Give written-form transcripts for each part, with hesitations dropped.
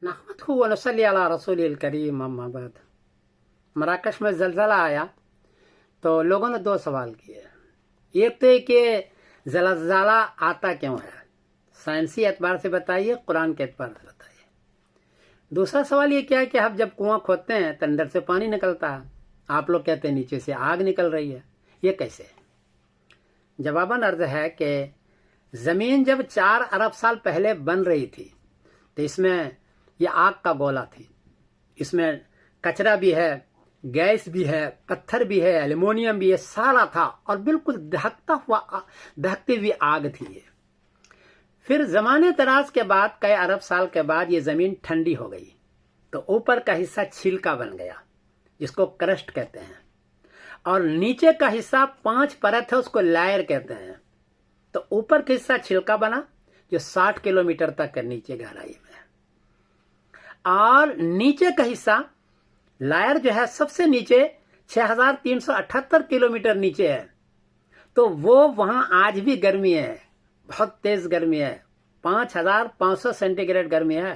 نحمده ونصلي على رسول الکریم اما بعد۔ مراکش میں زلزلہ آیا تو لوگوں نے دو سوال کیے۔ ایک تو کہ زلزلہ آتا کیوں ہے، سائنسی اعتبار سے بتائیے، قرآن کے اعتبار سے بتائیے۔ دوسرا سوال یہ کیا ہے کہ اب جب کنواں کھودتے ہیں تو اندر سے پانی نکلتا ہے، آپ لوگ کہتے ہیں نیچے سے آگ نکل رہی ہے، یہ کیسے؟ جواباً عرض ہے کہ زمین جب 4 ارب سال پہلے بن رہی تھی تو اس میں یہ آگ کا گولا تھی، اس میں کچرا بھی ہے، گیس بھی ہے، پتھر بھی ہے، ایلومینیم بھی ہے، سارا تھا اور بالکل دہکتی ہوئی آگ تھی یہ۔ پھر زمانے دراز کے بعد کئی ارب سال کے بعد یہ زمین ٹھنڈی ہو گئی تو اوپر کا حصہ چھلکا بن گیا جس کو کرسٹ کہتے ہیں، اور نیچے کا حصہ 5 پرت ہے اس کو لائر کہتے ہیں۔ تو اوپر کا حصہ چھلکا بنا جو 60 کلومیٹر تک نیچے گہرائی میں، اور نیچے کا حصہ لائر جو ہے سب سے نیچے 6378 کلومیٹر نیچے ہے، تو وہ وہاں آج بھی گرمی ہے، بہت تیز گرمی ہے، 5500 سینٹی گریڈ گرمی ہے۔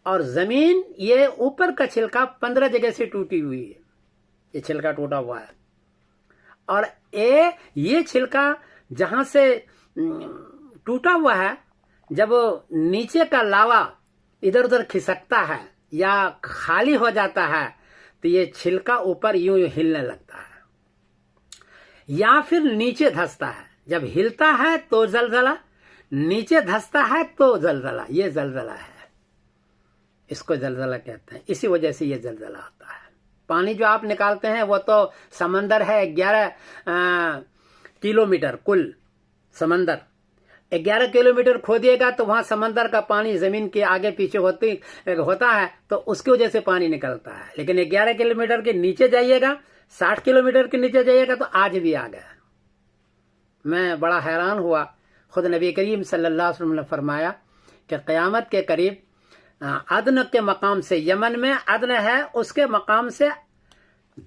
اور زمین یہ اوپر کا چھلکا 15 جگہ سے ٹوٹی ہوئی ہے، یہ چھلکا ٹوٹا ہوا ہے، اور یہ چھلکا جہاں سے ٹوٹا ہوا ہے جب نیچے کا لاوا ادھر ادھر کھسکتا ہے یا خالی ہو جاتا ہے تو یہ چھلکا اوپر یوں ہلنے لگتا ہے یا پھر نیچے دھستا ہے۔ جب ہلتا ہے تو زلزلہ، نیچے دھستا ہے تو زلزلہ، یہ زلزلہ ہے، اس کو زلزلہ کہتے ہیں۔ اسی وجہ سے یہ زلزلہ آتا ہے۔ پانی جو آپ نکالتے ہیں وہ تو سمندر ہے، 11 کلومیٹر کل سمندر، 11 کلومیٹر کھودیے گا تو وہاں سمندر کا پانی زمین کے آگے پیچھے ہوتا ہے تو اس کی وجہ سے پانی نکلتا ہے، لیکن 11 کلومیٹر کے نیچے جائیے گا، 60 کلومیٹر کے نیچے جائیے گا تو آج بھی آ گیا۔ میں بڑا حیران ہوا، خود نبی کریم صلی اللہ علیہ وسلم نے فرمایا کہ قیامت کے قریب عدن کے مقام سے، یمن میں عدن ہے، اس کے مقام سے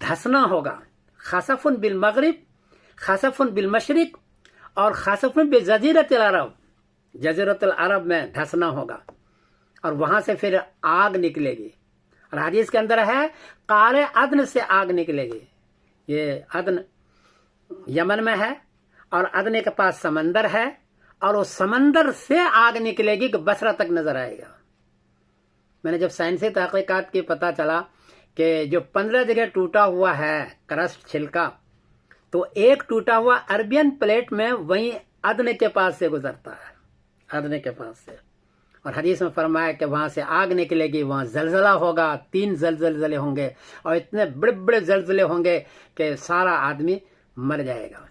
دھسنا ہوگا، خسف بالمغرب، خسف بالمشرق اور خسف بجزیرۃ العرب، جزیرۃ العرب میں دھسنا ہوگا، اور وہاں سے پھر آگ نکلے گی، اور حدیث کے اندر ہے قار عدن سے آگ نکلے گی۔ یہ عدن یمن میں ہے اور عدن کے پاس سمندر ہے، اور اس سمندر سے آگ نکلے گی کہ بصرہ تک نظر آئے گا۔ میں نے جب سائنسی تحقیقات کی پتہ چلا کہ جو 15 جگہ ٹوٹا ہوا ہے کرسٹ چھلکا، تو ایک ٹوٹا ہوا عربین پلیٹ میں وہیں عدن کے پاس سے گزرتا ہے، عدن کے پاس سے، اور حدیث میں فرمایا کہ وہاں سے آگ نکلے گی، وہاں زلزلہ ہوگا، 3 زلزلے ہوں گے، اور اتنے بڑے بڑے زلزلے ہوں گے کہ سارا آدمی مر جائے گا۔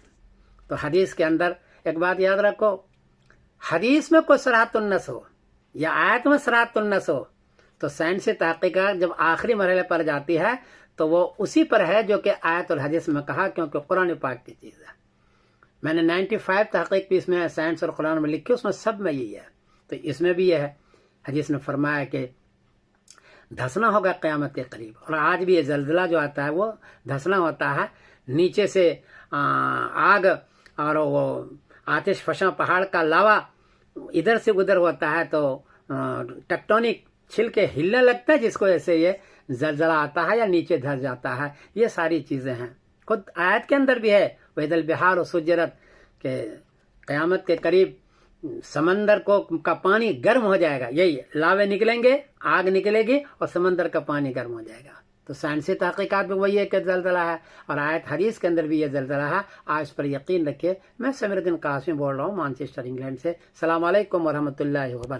تو حدیث کے اندر ایک بات یاد رکھو، حدیث میں کوئی صراحت النص ہو یا آیت میں صراحت النص ہو تو سائنسی تحقیقات جب آخری مرحلے پر جاتی ہے تو وہ اسی پر ہے جو کہ آیت الحدیث میں کہا، کیونکہ قرآن پاک کی چیز ہے۔ میں نے 95 تحقیق بھی اس میں سائنس اور قرآن میں لکھی، اس میں سب میں یہی ہے، تو اس میں بھی یہ ہے۔ حدیث نے فرمایا کہ دھسنا ہوگا قیامت کے قریب، اور آج بھی یہ زلزلہ جو آتا ہے وہ دھسنا ہوتا ہے، نیچے سے آگ اور وہ آتش فشاں پہاڑ کا لاوا ادھر سے ادھر ہوتا ہے تو ٹیکٹونک چھل کے ہلنے لگتا ہے، جس کو ایسے یہ زلزلہ آتا ہے یا نیچے دھس جاتا ہے۔ یہ ساری چیزیں ہیں، خود آیت کے اندر بھی ہے وَإِذَا الْبِحَارُ سُجِّرَتْ، کہ قیامت کے قریب سمندر کا پانی گرم ہو جائے گا، یہی لاوے نکلیں گے، آگ نکلے گی اور سمندر کا پانی گرم ہو جائے گا۔ تو سائنسی تحقیقات بھی وہی ہے کہ زلزلہ ہے، اور آیت حدیث کے اندر بھی یہ زلزلہ ہے، آج اس پر یقین رکھیے۔ میں سمیر الدین قاسمی بول رہا ہوں مانچسٹر انگلینڈ سے۔ السلام علیکم ورحمۃ اللہ وبرکاتہ۔